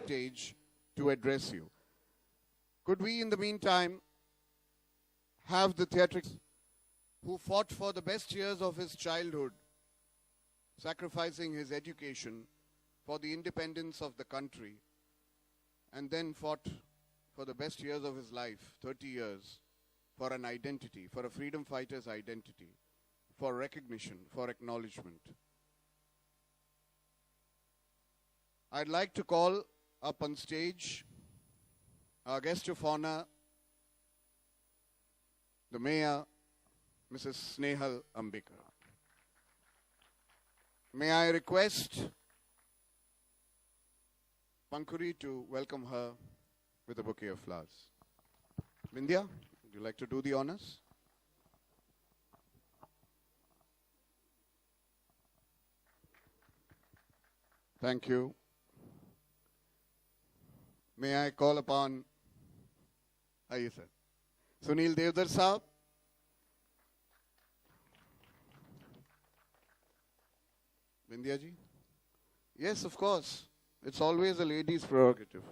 stage to address you. Could we, in the meantime, have the theatrics who fought for the best years of his childhood, sacrificing his education for the independence of the country, and then fought for the best years of his life, 30 years, for an identity, for a freedom fighter's identity, for recognition, for acknowledgement. I'd like to call up on stage our guest of honor, the Mayor, Mrs. Snehal Ambekar. May I request Pankuri to welcome her with a bouquet of flowers. Vindhya, would you like to do the honors? Thank you. May I call upon Aye sir. Sunil Devdar Saab. Vindhya ji? Yes, of course. It's always a lady's prerogative.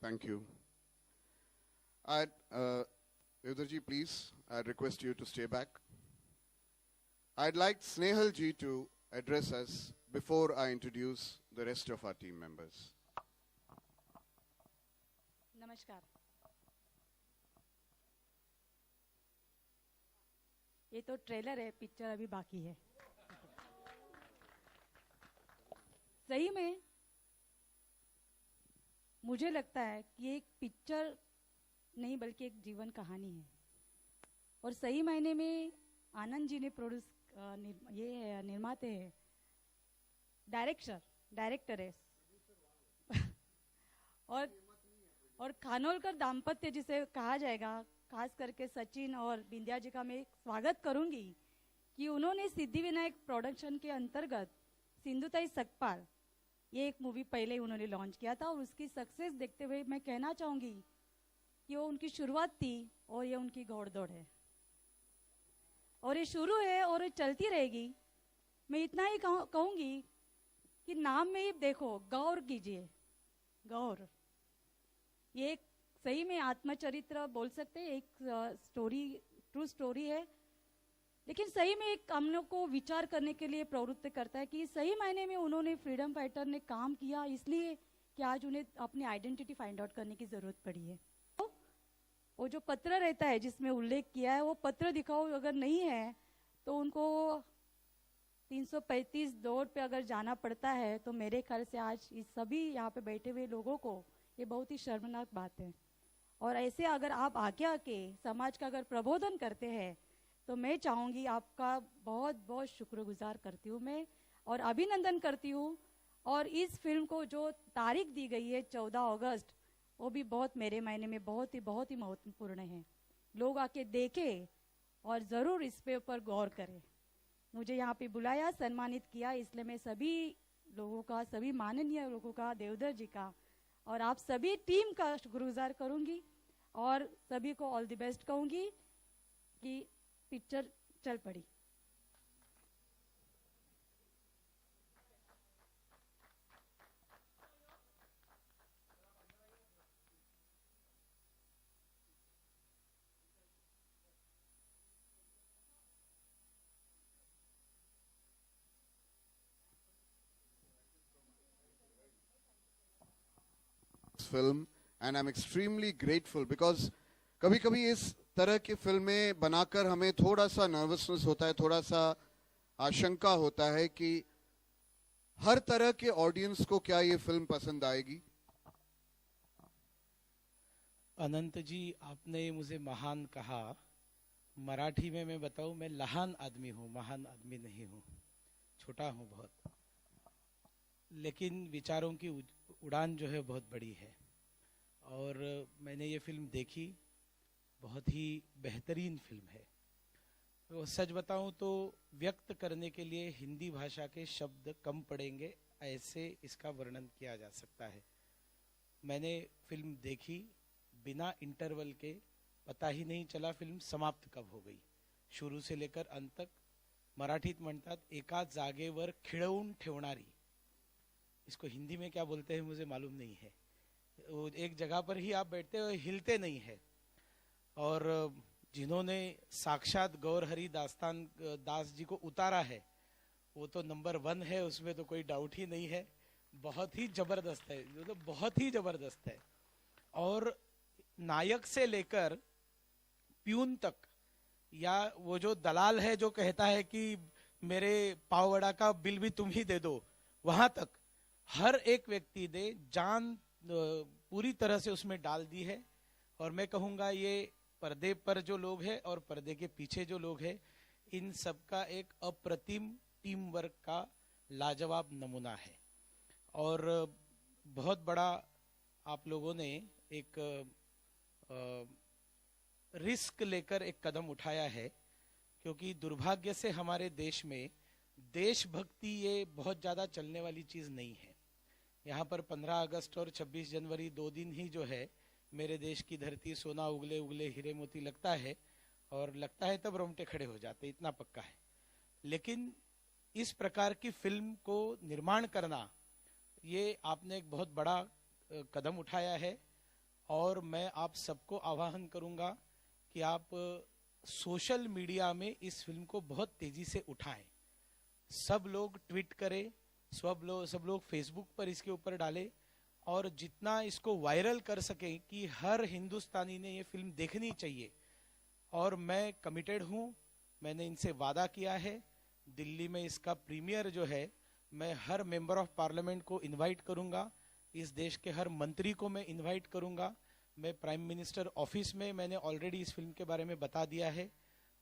Thank you. Devdar ji, please, I'd request you to stay back. I'd like Snehal ji to address us before I introduce the rest of our team members. नमस्कार. ये तो trailer है, picture अभी बाकी है. सही में मुझे लगता है कि एक पिक्चर नहीं बल्कि एक जीवन कहानी है. और सही मायने में आनंद जी ने प्रोड्यूस ये निर्माते हैं, डायरेक्टर है. और खानोलकर दाम्पत्य जिसे कहा जाएगा, खास करके सचिन और बिंदिया जी का मैं स्वागत करूंगी कि उन्होंने सिद्धिविनायक प्रोडक्शन के अंतर्गत सिंधुताई सकपाल ये एक मूवी पहले उन्होंने लॉन्च किया था. और उसकी सक्सेस देखते हुए मैं कहना चाहूँगी कि वो उनकी शुरुआत थी और ये उनकी घोड़दौड़ है. और ये शुरू है और ये चलती रहेगी. मैं इतना ही कहूँगी कि नाम में ही देखो, गौर कीजिए. गौर ये एक सही में आत्मचरित्र बोल सकते हैं, एक स्टोरी, ट्रू स्टोरी है. लेकिन सही में एक हम लोग को विचार करने के लिए प्रवृत्त करता है कि सही मायने में उन्होंने फ्रीडम फाइटर ने काम किया इसलिए कि आज उन्हें अपनी आइडेंटिटी फाइंड आउट करने की जरूरत पड़ी है. तो वो जो पत्र रहता है जिसमें उल्लेख किया है, वो पत्र दिखाओ अगर नहीं है तो उनको 335 दौड़ पे अगर जाना पड़ता है, तो मेरे ख्याल से आज इस सभी यहाँ पे बैठे हुए लोगों को ये बहुत ही शर्मनाक बात है. और ऐसे अगर आप आके समाज का अगर प्रबोधन करते हैं तो मैं चाहूँगी, आपका बहुत बहुत शुक्रगुजार करती हूँ मैं और अभिनंदन करती हूँ. और इस फिल्म को जो तारीख दी गई है 14 अगस्त, वो भी बहुत मेरे मायने में बहुत ही महत्वपूर्ण है. लोग आके देखें और ज़रूर इस पे ऊपर गौर करें. मुझे यहाँ पे बुलाया, सम्मानित किया, इसलिए मैं सभी लोगों का, सभी माननीय लोगों का, देवधर जी का और आप सभी टीम का शुक्रगुजार करूँगी और सभी को ऑल द बेस्ट कहूँगी कि पिक्चर चल पड़ी. Film, and I'm extremely grateful because कभी-कभी इस तरह की फिल्में बनाकर हमें थोड़ा सा नर्वसनेस होता है, थोड़ा सा आशंका होता है कि हर तरह के ऑडियंस को क्या ये फिल्म पसंद आएगी. अनंत जी, आपने मुझे महान कहा. मराठी में मैं बताऊं, मैं लहान आदमी हूं, महान आदमी नहीं हूं, छोटा हूं बहुत. लेकिन विचारों की उड़ान जो है बहुत बड़ी है. और मैंने ये फिल्म देखी, बहुत ही बेहतरीन फिल्म है. तो सच बताऊं तो व्यक्त करने के लिए हिंदी भाषा के शब्द कम पड़ेंगे, ऐसे इसका वर्णन किया जा सकता है. मैंने फिल्म देखी बिना इंटरवल के, पता ही नहीं चला फिल्म समाप्त कब हो गई. शुरू से लेकर अंत तक मराठीत म्हणतात एका जागेवर खिळवून ठेवणारी, इसको हिंदी में क्या बोलते हैं मुझे मालूम नहीं है, वो एक जगह पर ही आप बैठते हो, हिलते नहीं है। और जिन्होंने साक्षात गौरहरि दास जी को उतारा है वो तो नंबर 1 है, उसमें तो कोई डाउट ही नहीं है। बहुत ही जबरदस्त है, मतलब बहुत ही जबरदस्त है। और नायक से लेकर प्यून तक, या वो जो दलाल है जो कहता है कि मेरे पाव वड़ा का बिल भी तुम ही दे दो, वहां तक हर एक व्यक्ति ने जान पूरी तरह से उसमें डाल दी है। और मैं कहूंगा ये पर्दे पर जो लोग हैं और पर्दे के पीछे जो लोग हैं, इन सबका एक अप्रतिम टीम वर्क का लाजवाब नमूना है। और बहुत बड़ा आप लोगों ने एक रिस्क लेकर एक कदम उठाया है, क्योंकि दुर्भाग्य से हमारे देश में देशभक्ति ये बहुत ज्यादा चलने वाली चीज नहीं है। यहाँ पर 15 अगस्त और 26 जनवरी 2 दिन ही जो है मेरे देश की धरती सोना उगले उगले हीरे मोती लगता है, और लगता है तब रोंगटे खड़े हो जाते, इतना पक्का है। लेकिन इस प्रकार की फिल्म को निर्माण करना, ये आपने एक बहुत बड़ा कदम उठाया है। और मैं आप सबको आह्वान करूंगा कि आप सोशल मीडिया में इस फिल्म को बहुत तेजी से उठाएं। सब लोग ट्वीट करें, सब लोग फेसबुक पर इसके ऊपर डालें, और जितना इसको वायरल कर सकें कि हर हिंदुस्तानी ने ये फिल्म देखनी चाहिए। और मैं कमिटेड हूँ, मैंने इनसे वादा किया है, दिल्ली में इसका प्रीमियर जो है मैं हर मेंबर ऑफ पार्लियामेंट को इनवाइट करूंगा, इस देश के हर मंत्री को मैं इनवाइट करूंगा। मैं प्राइम मिनिस्टर ऑफिस में मैंने ऑलरेडी इस फिल्म के बारे में बता दिया है।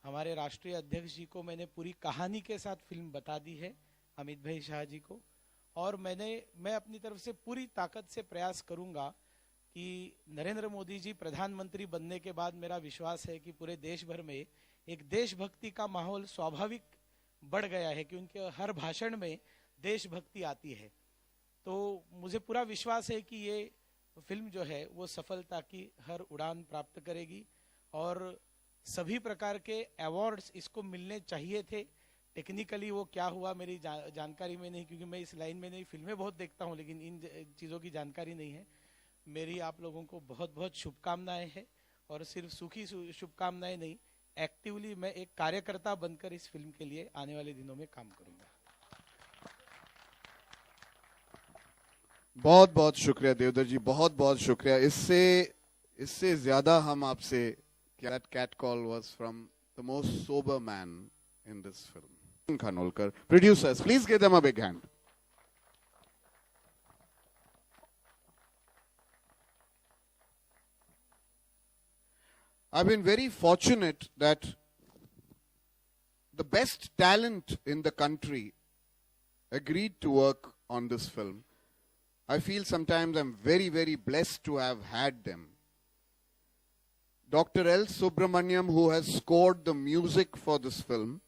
हमारे राष्ट्रीय अध्यक्ष जी को मैंने पूरी कहानी के साथ फिल्म बता दी है, अमित भाई शाह जी को। और मैं अपनी तरफ से पूरी ताकत से प्रयास करूंगा कि नरेंद्र मोदी जी प्रधानमंत्री बनने के बाद मेरा विश्वास है कि पूरे देश भर में एक देशभक्ति का माहौल स्वाभाविक बढ़ गया है, कि उनके हर भाषण में देशभक्ति आती है। तो मुझे पूरा विश्वास है कि ये फिल्म जो है वो सफलता की हर उड़ान प्राप्त करेगी, और सभी प्रकार के अवार्ड्स इसको मिलने चाहिए थे। टेक्निकली वो क्या हुआ मेरी जानकारी में नहीं, क्योंकि मैं इस लाइन में नहीं, फिल्में बहुत देखता हूँ लेकिन इन चीज़ों की जानकारी नहीं है। मेरी आप लोगों को बहुत बहुत शुभकामनाएं हैं, और सिर्फ सूखी शुभकामनाएं नहीं, एक्टिवली मैं एक कार्यकर्ता बनकर इस फिल्म के लिए आने वाले दिनों में काम करूंगा। बहुत बहुत शुक्रिया देवदत्त जी, बहुत बहुत शुक्रिया। इससे ज्यादा हम आपसे, that cat call was from the most sober man in this film. Khanolkar, producers, please give them a big hand. I've been very fortunate that the best talent in the country agreed to work on this film. I feel sometimes I'm very, very blessed to have had them. Dr. L. Subramaniam, who has scored the music for this film,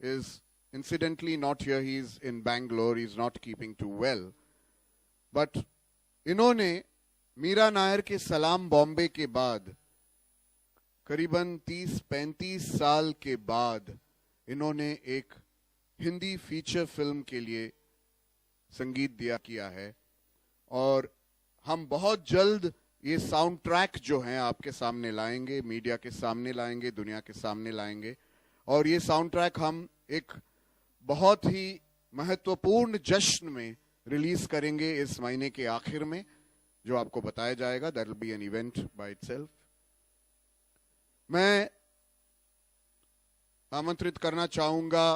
is incidentally not here. He's in Bangalore. He's not keeping too well. But इन्होंने मीरा नायर के सलाम बॉम्बे के बाद करीबन 30-35 साल के बाद इन्होंने एक हिंदी फीचर फिल्म के लिए संगीत किया है। और हम बहुत जल्द ये साउंड ट्रैक जो हैं आपके सामने लाएंगे, मीडिया के सामने लाएंगे, दुनिया के सामने लाएंगे। और ये साउंड ट्रैक हम एक बहुत ही महत्वपूर्ण जश्न में रिलीज करेंगे इस महीने के आखिर में, जो आपको बताया जाएगा। That will be an event by itself. मैं आमंत्रित करना चाहूंगा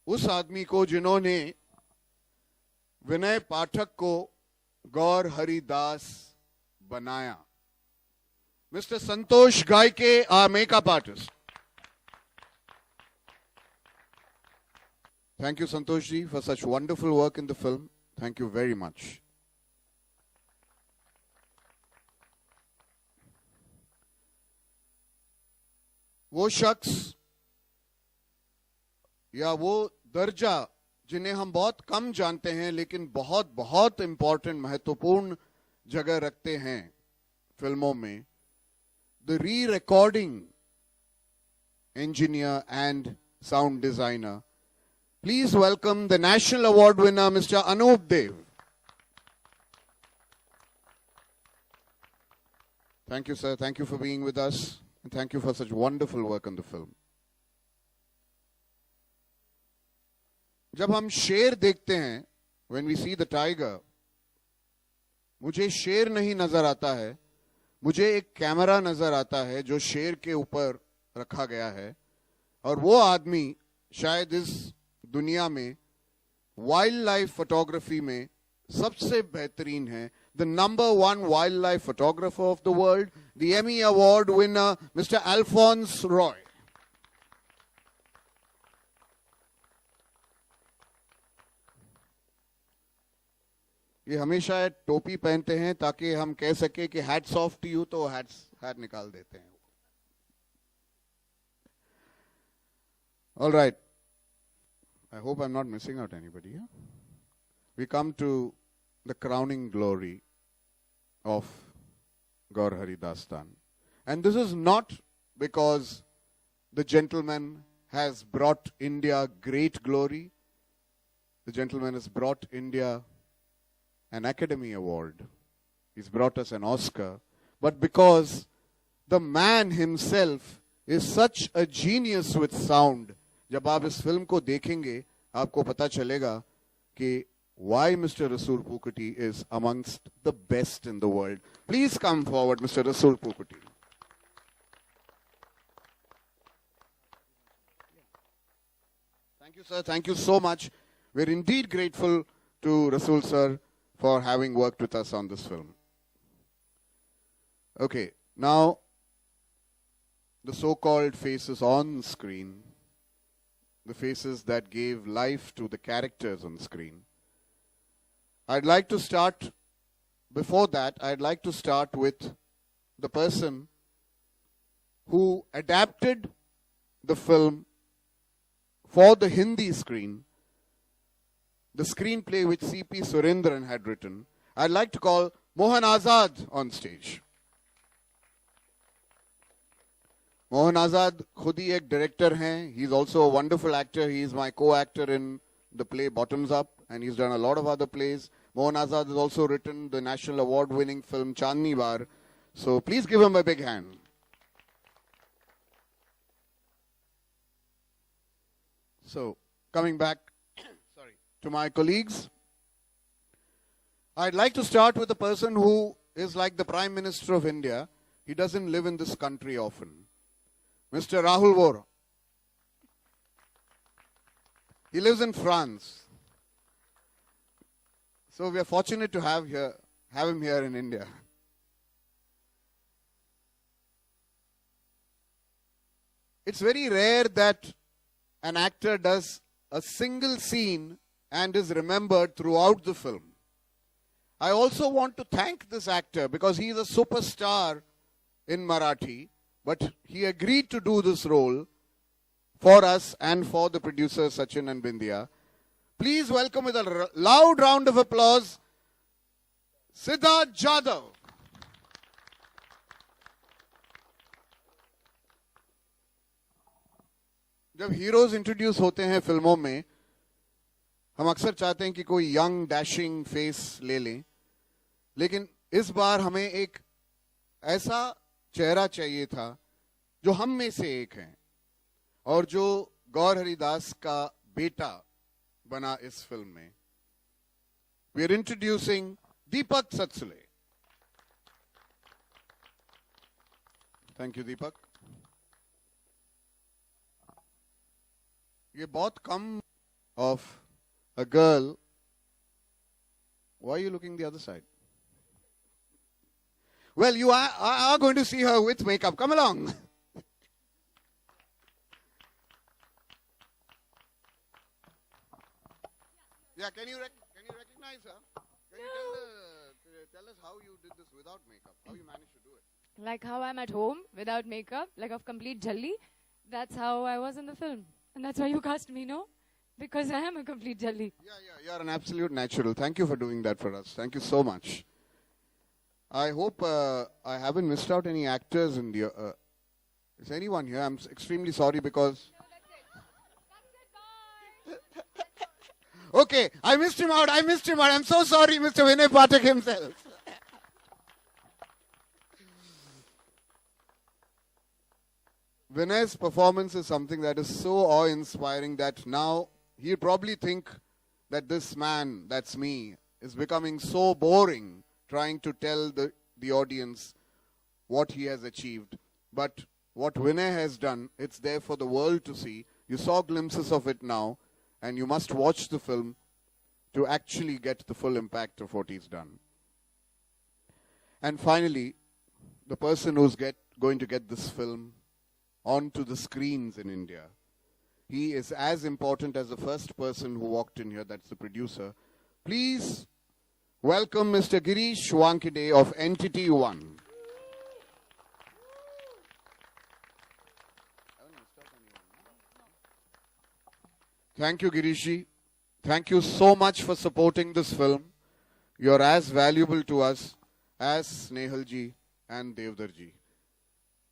उस आदमी को जिन्होंने विनय पाठक को गौर हरिदास बनाया, मिस्टर संतोष गायके, our makeup artist. Thank you, Santosh ji, for such wonderful work in the film. Thank you very much. वो शख्स या वो दर्जा जिन्हें हम बहुत कम जानते हैं लेकिन बहुत बहुत इंपॉर्टेंट, महत्वपूर्ण जगह रखते हैं फिल्मों में, द री recording engineer and sound designer. Please welcome the National Award winner, Mr. Anup Dev. Thank you, sir. Thank you for being with us. And thank you for such wonderful work on the film. जब हम शेर देखते हैं, when we see the tiger, मुझे शेर नहीं नजर आता है, मुझे एक कैमरा नजर आता है जो शेर के ऊपर रखा गया है, और वो आदमी शायद इस दुनिया में वाइल्ड लाइफ फोटोग्राफी में सबसे बेहतरीन है. The number one wildlife photographer of the world, the Emmy Award winner, Mr. Alphonse Roy. ये हमेशा टोपी पहनते हैं ताकि हम कह सके कि हैट्स ऑफ टू यू, तो हैट निकाल देते हैं. All right. I hope I'm not missing out anybody. Yeah? We come to the crowning glory of Gaur Hari Dastan. And this is not because the gentleman has brought India great glory. The gentleman has brought India an Academy Award. He's brought us an Oscar. But because the man himself is such a genius with sound. जब आप इस film को देखेंगे, आपको पता चलेगा कि why Mr. Rasool Pookutti is amongst the best in the world. Please come forward, Mr. Rasool Pookutti. Thank you, sir. Thank you so much. We're indeed grateful to Rasool, sir, for having worked with us on this film. Okay, now the so-called faces on screen, the faces that gave life to the characters on screen. I'd like to start, before that, I'd like to start with the person who adapted the film for the Hindi screen, the screenplay which C.P. Surendran had written. I'd like to call Mohan Azad on stage. Mohan Azad खुद ही एक director हैं. He's also a wonderful actor. He is my co-actor in the play Bottoms Up, and he's done a lot of other plays. Mohan Azad has also written the national award-winning film Chandni Bar. So please give him a big hand. So coming back to my colleagues, I'd like to start with a person who is like the Prime Minister of India. He doesn't live in this country often. Mr. Rahul Vora. He lives in France. So we are fortunate to have him here in India. It's very rare that an actor does a single scene and is remembered throughout the film. I also want to thank this actor because he is a superstar in Marathi, but he agreed to do this role for us and for the producers Sachin and Bindia. Please welcome with a loud round of applause, Siddharth Jadhav. जब heroes introduce होते हैं फिल्मों में, हम अक्सर चाहते हैं कि कोई यंग डैशिंग फेस ले लें, लेकिन इस बार हमें एक ऐसा चेहरा चाहिए था जो हम में से एक है और जो गौर हरिदास का बेटा बना इस फिल्म में. We are introducing Deepak Satsule. Thank you Deepak. ये बहुत कम ऑफ a girl. Why are you looking the other side? Well, you are going to see her with makeup. Come along. Yeah, can you recognize her? Can you tell us how you did this without makeup? How you managed to do it? Like how I'm at home without makeup, like of complete jalli. That's how I was in the film. And that's why you cast me, no? Because I am a complete jalli. Yeah, you're an absolute natural. Thank you for doing that for us. Thank you so much. I hope I haven't missed out any actors in the... is anyone here? I'm extremely sorry because... Okay, I missed him out. I'm so sorry, Mr. Vinay Pathak himself. Vinay's performance is something that is so awe-inspiring that now he'd probably think that this man, that's me, is becoming so boring trying to tell the audience what he has achieved. But what Vinay has done, it's there for the world to see. You saw glimpses of it now, and you must watch the film to actually get the full impact of what he's done. And finally, the person who's going to get this film onto the screens in India, he is as important as the first person who walked in here, that's the producer. Please welcome Mr. Girish Wankide of Entity One. Thank you, Girishji. Thank you so much for supporting this film. You're as valuable to us as Snehalji and Devdarji.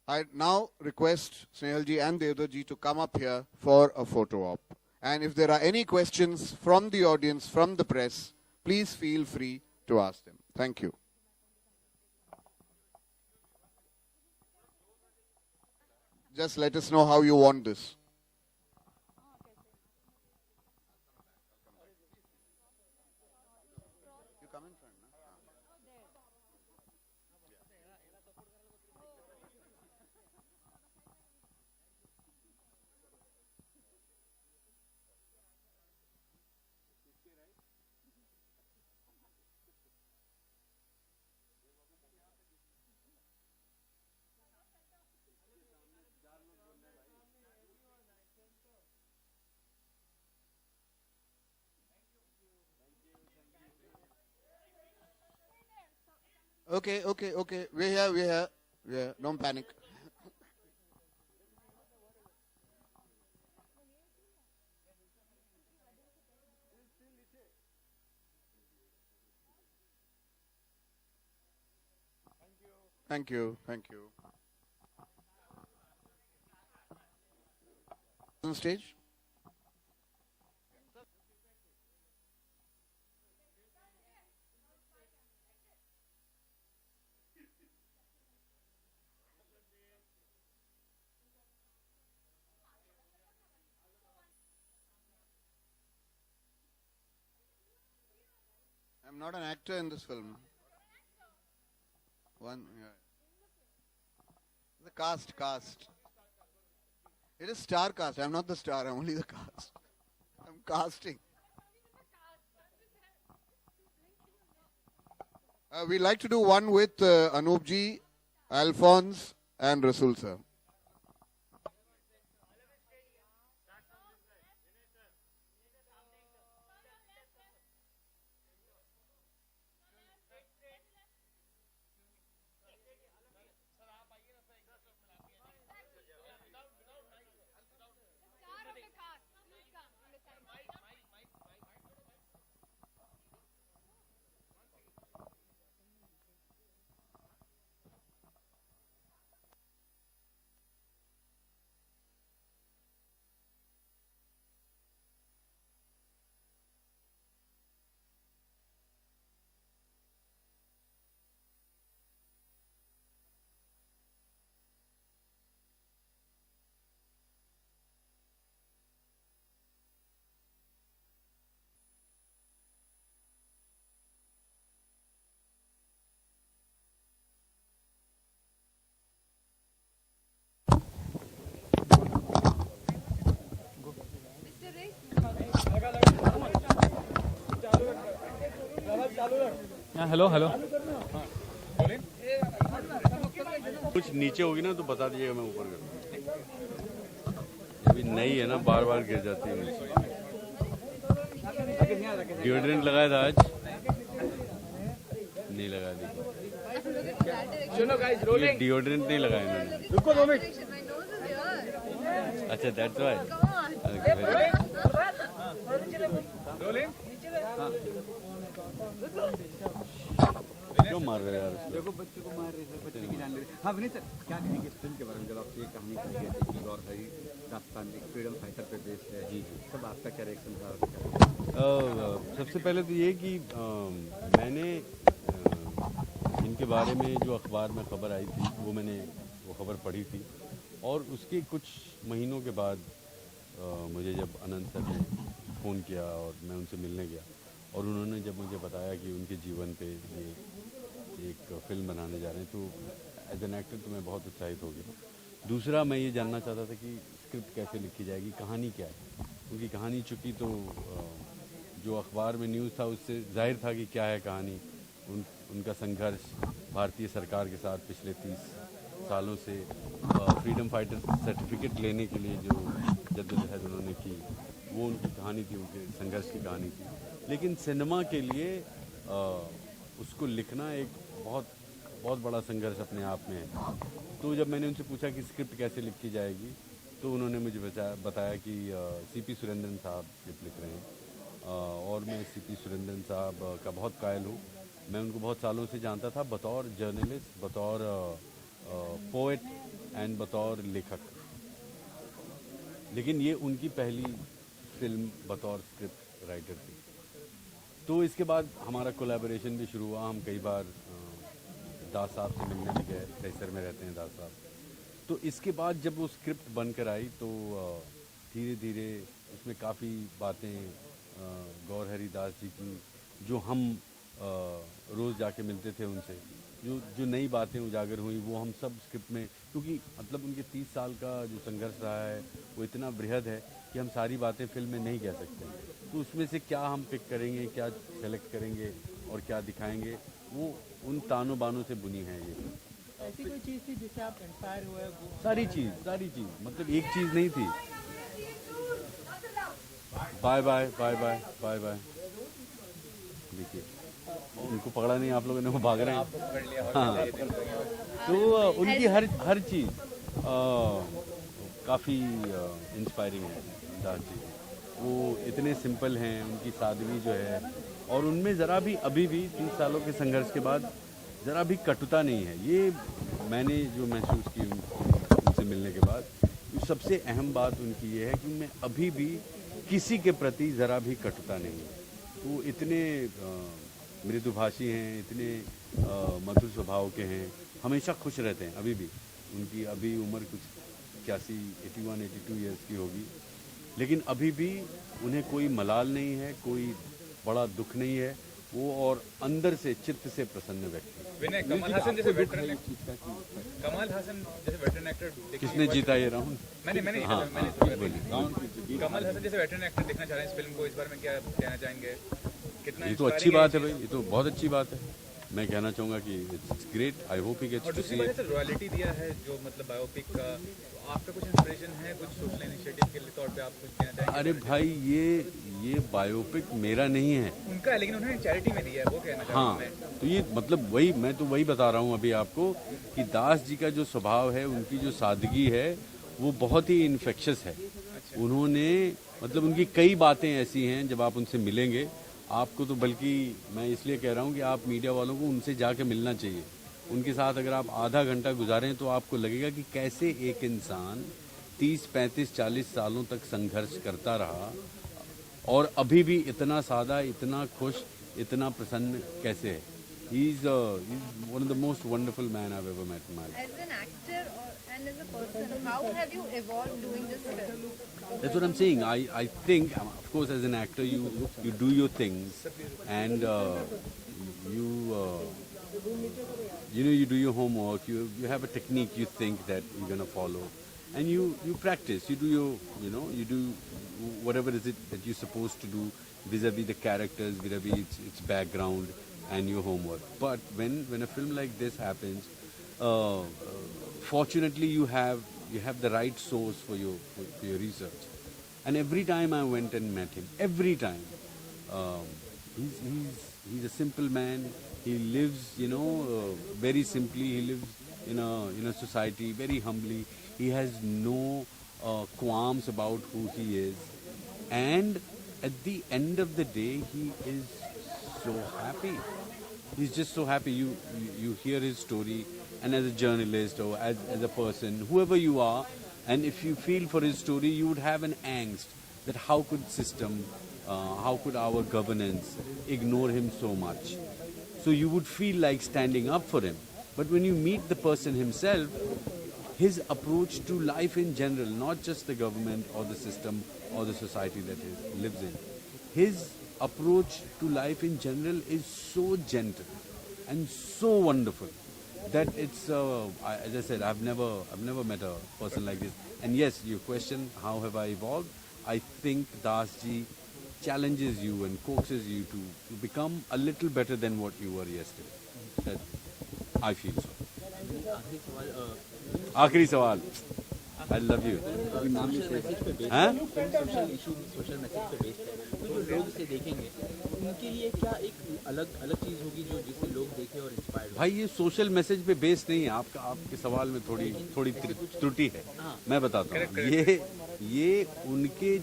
I now request Snehalji and Devdarji to come up here for a photo op. And if there are any questions from the audience, from the press, please feel free to ask them. Thank you. Just let us know how you want this. Okay. We're here. Don't panic. Thank you. On stage. I'm not an actor in this film. The cast. It is star cast. I'm not the star. I'm only the cast. I'm casting. We'd like to do one with Anoopji, Alphonse, and Rasul sir. Hello कुछ नीचे होगी ना तो बता दीजिएगा, मैं ऊपर कर अभी नई है ना, बार बार गिर जाती है नीचे। डिओड्रेंट लगाया था आज, नहीं लगा दी। ये डिओड्रेंट नहीं लगाया इन्होंने। अच्छा, दैट्स व्हाई। क्यों मार रहे हो यार उसको? देखो बच्चे को मार रहे थे, बच्चे की जान ले रहे। हाँ विनीत सर, क्या कहेंगे इस फिल्म के बारे में जब आपसे ये कहानी कही गई थी और हरी दास्तान एक फ्रीडम फाइटर पे बेस्ड है? जी सब आपका क्या रिएक्शन था? सबसे पहले तो ये कि मैंने इनके बारे में जो अखबार में खबर आई थी मैंने वो खबर पढ़ी थी और उसके कुछ महीनों के बाद मुझे जब अनंत सर ने फ़ोन किया और मैं उनसे मिलने गया और उन्होंने जब मुझे बताया कि उनके जीवन पे ये एक फिल्म बनाने जा रहे हैं तो एज एन एक्टर तो मैं बहुत उत्साहित हो गया। दूसरा मैं ये जानना चाहता था कि स्क्रिप्ट कैसे लिखी जाएगी, कहानी क्या है, क्योंकि कहानी चूँकि तो जो अखबार में न्यूज़ था उससे जाहिर था कि क्या है कहानी। उनका संघर्ष भारतीय सरकार के साथ पिछले 30 सालों से फ्रीडम फाइटर सर्टिफिकेट लेने के लिए जो जद्दोजहद उन्होंने की, वो उनकी कहानी थी, उनके संघर्ष की कहानी थी। लेकिन सिनेमा के लिए उसको लिखना एक बहुत बड़ा संघर्ष अपने आप में है। तो जब मैंने उनसे पूछा कि स्क्रिप्ट कैसे लिखी जाएगी तो उन्होंने मुझे बताया कि सीपी सुरेंद्रन साहब स्क्रिप्ट लिख रहे हैं और मैं सीपी सुरेंद्रन साहब का बहुत कायल हूँ। मैं उनको बहुत सालों से जानता था बतौर जर्नलिस्ट, बतौर पोएट एंड बतौर लेखक, लेकिन ये उनकी पहली फिल्म बतौर स्क्रिप्ट राइटर थी। तो इसके बाद हमारा कोलैबोरेशन भी शुरू हुआ। हम कई बार दास साहब से मिलने भी गए, दहिसर में रहते हैं दास साहब। तो इसके बाद जब वो स्क्रिप्ट बनकर आई तो धीरे धीरे उसमें काफ़ी बातें गौर हरिदास जी की जो हम रोज़ जाके मिलते थे उनसे, जो नई बातें उजागर हुई वो हम सब स्क्रिप्ट में, क्योंकि मतलब उनके 30 साल का जो संघर्ष रहा है वो इतना बृहद है कि हम सारी बातें फिल्म में नहीं कह सकते। तो उसमें से क्या हम पिक करेंगे, क्या सेलेक्ट करेंगे और क्या दिखाएंगे, वो उन तानों बानों से बुनी है। ये ऐसी कोई चीज़ थी जिससे आप इंस्पायर हुए? सारी चीज़ मतलब एक चीज़ नहीं थी। Bye bye bye bye bye bye. देखिए उनको पकड़ा नहीं आप लोगों ने, वो भाग रहे हैं। हाँ, तो उनकी हर चीज़ काफ़ी इंस्पायरिंग है दास जी। वो इतने सिंपल हैं, उनकी सादगी जो है, और उनमें ज़रा भी अभी भी 30 सालों के संघर्ष के बाद ज़रा भी कटुता नहीं है। ये मैंने जो महसूस की उनसे मिलने के बाद, सबसे अहम बात उनकी ये है कि उनमें अभी भी किसी के प्रति ज़रा भी कटुता नहीं है। वो इतने मृदुभाषी हैं, इतने मधुर स्वभाव के हैं, हमेशा खुश रहते हैं। अभी भी उनकी अभी उम्र कुछ 81-82 ईयर्स की होगी, लेकिन अभी भी उन्हें कोई मलाल नहीं है, कोई बड़ा दुख नहीं है। वो और अंदर से चित्त से प्रसन्न व्यक्ति। कमल हासन जैसे वेटरन एक्टर किसने जीता ये राउंड? मैंने कमल हासन जैसे वेटरन एक्टर देखना चाह रहे हैं इस फिल्म को, इस बारे में क्या कहना चाहेंगे? कितना ये तो अच्छी बात है भाई, ये तो बहुत अच्छी बात है। मैं कहना चाहूँगा कि it's great, I hope he gets to see it. Royalty दिया है जो मतलब बायोपिक का, तो आपका कुछ इंस्पिरेशन है कुछ सोशल इनिशिएटिव के तौर पे, आप कुछ कहना चाहेंगे? अरे भाई ये बायोपिक मेरा नहीं है, उनका है, लेकिन उन्होंने चैरिटी में दिया है, वो कहना चाहता हूं मैं। तो ये मतलब मैं तो वही बता रहा हूँ अभी आपको कि दास जी का जो स्वभाव है, उनकी जो सादगी है, वो बहुत ही इन्फेक्शस है। उन्होंने मतलब उनकी कई बातें ऐसी हैं, जब आप उनसे मिलेंगे आपको तो, बल्कि मैं इसलिए कह रहा हूँ कि आप मीडिया वालों को उनसे जाके मिलना चाहिए। उनके साथ अगर आप आधा घंटा गुजारें तो आपको लगेगा कि कैसे एक इंसान 30, 35, 40 सालों तक संघर्ष करता रहा और अभी भी इतना सादा, इतना खुश, इतना प्रसन्न कैसे है। He is one of the most wonderful man I've ever met in my life. As an actor and as a person, how have you evolved doing this film? That's what I'm saying. I think, of course, as an actor, you do your things, and you do your homework. You have a technique you think that you're gonna follow, and you practice. You do you do whatever is it that you're supposed to do vis-a-vis the characters, vis-a-vis its background and your homework. But when a film like this happens, fortunately you have the right source for your research. And every time I went and met him, every time, he's a simple man. He lives, very simply. He lives in a society very humbly. He has no qualms about who he is, and at the end of the day, he is so happy. He's just so happy. You hear his story, and as a journalist or as a person, whoever you are, and if you feel for his story, you would have an angst that how could system, how could our governance ignore him so much? So you would feel like standing up for him. But when you meet the person himself, his approach to life in general, not just the government or the system or the society that he lives in, his approach to life in general is so gentle and so wonderful that it's, as I said, I've never met a person like this. And yes, your question, how have I evolved? I think Dasji challenges you and coaxes you to become a little better than what you were yesterday. That I feel so. आखिरी सवाल. I love you. हाँ? Social issue, social message पे based है, तो जो लोग इसे देखेंगे उनके लिए क्या एक अलग अलग चीज होगी जो जिससे लोग देखें और इंस्पायर्ड. भाई ये सोशल मैसेज पे बेस्ड नहीं है. आपके सवाल में थोड़ी त्रुटि है. मैं बताता हूँ. ये उनके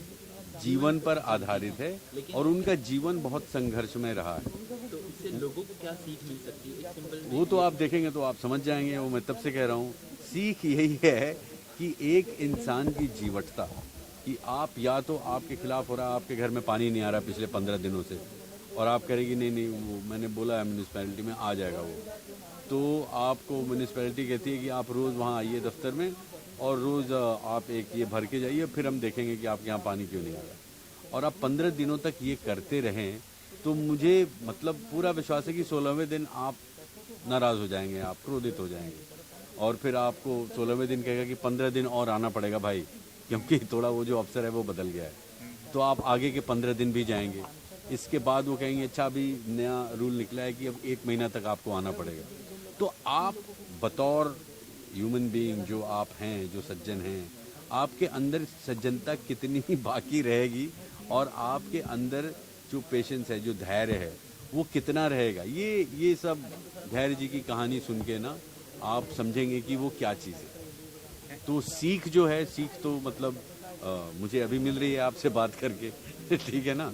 जीवन पर आधारित है और उनका जीवन बहुत संघर्षमय रहा है. तो इससे लोगों को क्या सीख मिल सकती है? एक सिंपल वो तो आप देखेंगे तो आप समझ जाएंगे. वो मैं तब से कह रहा हूँ. सीख यही है कि एक इंसान की जीवटता, कि आप या तो आपके खिलाफ हो रहा है, आपके घर में पानी नहीं आ रहा पिछले 15 दिनों से, और आप करेगी नहीं वो मैंने बोला है म्यूनिसिपैलिटी में आ जाएगा वो, तो आपको म्यूनिसिपैलिटी कहती है कि आप रोज़ वहाँ आइए दफ्तर में और रोज़ आप एक ये भर के जाइए, फिर हम देखेंगे कि आपके यहाँ पानी क्यों नहीं आ रहा. और आप 15 दिनों तक ये करते रहें तो मुझे मतलब पूरा विश्वास है कि 16वें दिन आप नाराज़ हो जाएंगे, आप क्रोधित हो जाएंगे, और फिर आपको 16वें दिन कहेगा कि 15 दिन और आना पड़ेगा भाई, क्योंकि थोड़ा वो जो अफसर है वो बदल गया है. तो आप आगे के 15 दिन भी जाएंगे. इसके बाद वो कहेंगे अच्छा अभी नया रूल निकला है कि अब 1 महीना तक आपको आना पड़ेगा. तो आप बतौर ह्यूमन बीइंग जो आप हैं, जो सज्जन हैं, आपके अंदर सज्जनता कितनी बाकी रहेगी और आपके अंदर जो पेशेंस है, जो धैर्य है, वो कितना रहेगा. ये सब धैर्य जी की कहानी सुन के ना आप समझेंगे कि वो क्या चीज़ है. तो सीख जो है, सीख तो मतलब मुझे अभी मिल रही है आपसे बात करके. ठीक है ना.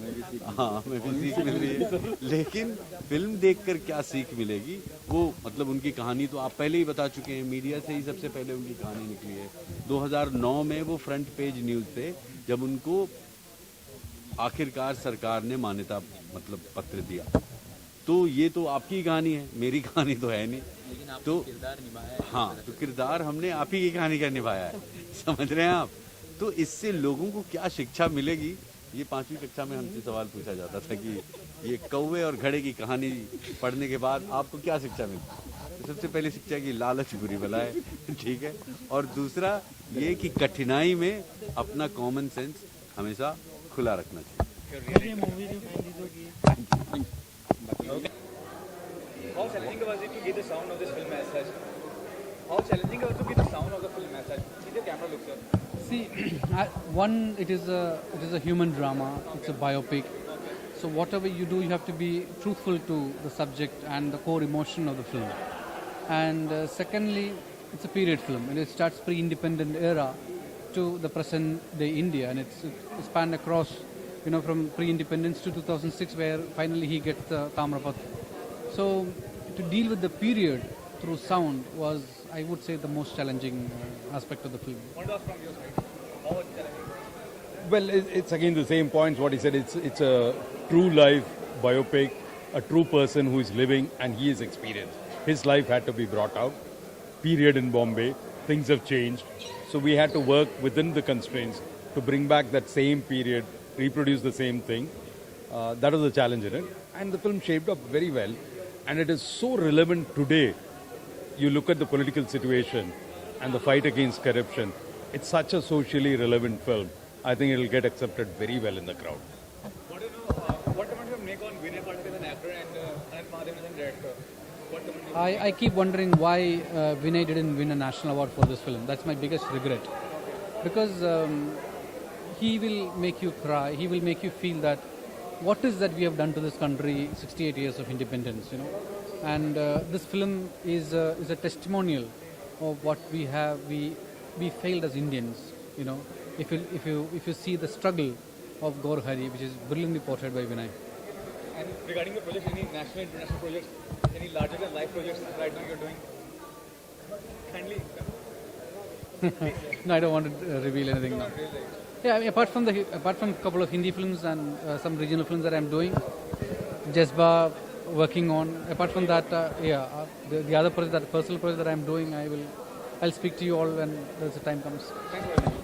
हाँ, हमें भी सीख मिल रही है. लेकिन फिल्म देखकर क्या सीख मिलेगी, वो मतलब उनकी कहानी तो आप पहले ही बता चुके हैं. मीडिया से ही सबसे पहले उनकी कहानी निकली है. 2009 में वो फ्रंट पेज न्यूज़ थे जब उनको आखिरकार सरकार ने मान्यता मतलब पत्र दिया. तो ये तो आपकी कहानी है, मेरी कहानी तो है नहीं. तो किरदार निभाया है. हाँ, तो किरदार हमने आप ही की कहानी का निभाया है. समझ रहे हैं आप. तो इससे लोगों को क्या शिक्षा मिलेगी. ये 5वीं कक्षा में हमसे सवाल पूछा जाता था कि ये कौवे और घड़े की कहानी पढ़ने के बाद आपको क्या शिक्षा मिलती. तो सबसे पहली शिक्षा की लालच बुरी बला है. ठीक है. और दूसरा ये कि कठिनाई में अपना कॉमन सेंस हमेशा खुला रखना चाहिए. How challenging was it to get the sound of this film as such? How challenging was it to get the sound of the film as such? See the camera look, sir. See, it is a human drama. It's a biopic. So whatever you do, you have to be truthful to the subject and the core emotion of the film. And secondly, it's a period film, and it starts pre-independent era to the present day India, and it's spanned across, from pre-independence to 2006, where finally he gets the Tamrapatra. So to deal with the period through sound was, I would say, the most challenging aspect of the film. What was from your side? How was it challenging? Well, it's again the same points what he said. It's a true life biopic, a true person who is living and he is experienced. His life had to be brought out. Period in Bombay, things have changed. So we had to work within the constraints to bring back that same period, reproduce the same thing. That was the challenge in it. And the film shaped up very well. And it is so relevant today. You look at the political situation and the fight against corruption. It's such a socially relevant film. I think it will get accepted very well in the crowd. What do you know? What comment you make on Vinay Patel as an actor and Anand Mahadevan as a director? What comment you make? I keep wondering why Vinay didn't win a national award for this film. That's my biggest regret. Because he will make you cry. He will make you feel that what is that we have done to this country 68 years of independence, And this film is a testimonial of what we have. We failed as Indians, If you see the struggle of Gaur Hari, which is brilliantly portrayed by Vinay. And regarding your projects, any national, international projects, any larger than life projects right now you're doing? Kindly. No, I don't want to reveal anything now. Yeah, I mean, apart from a couple of Hindi films and some regional films that I'm doing, Jazba working on. Apart from that, the other project, that personal project that I'm doing, I'll speak to you all when the time comes. Thanks for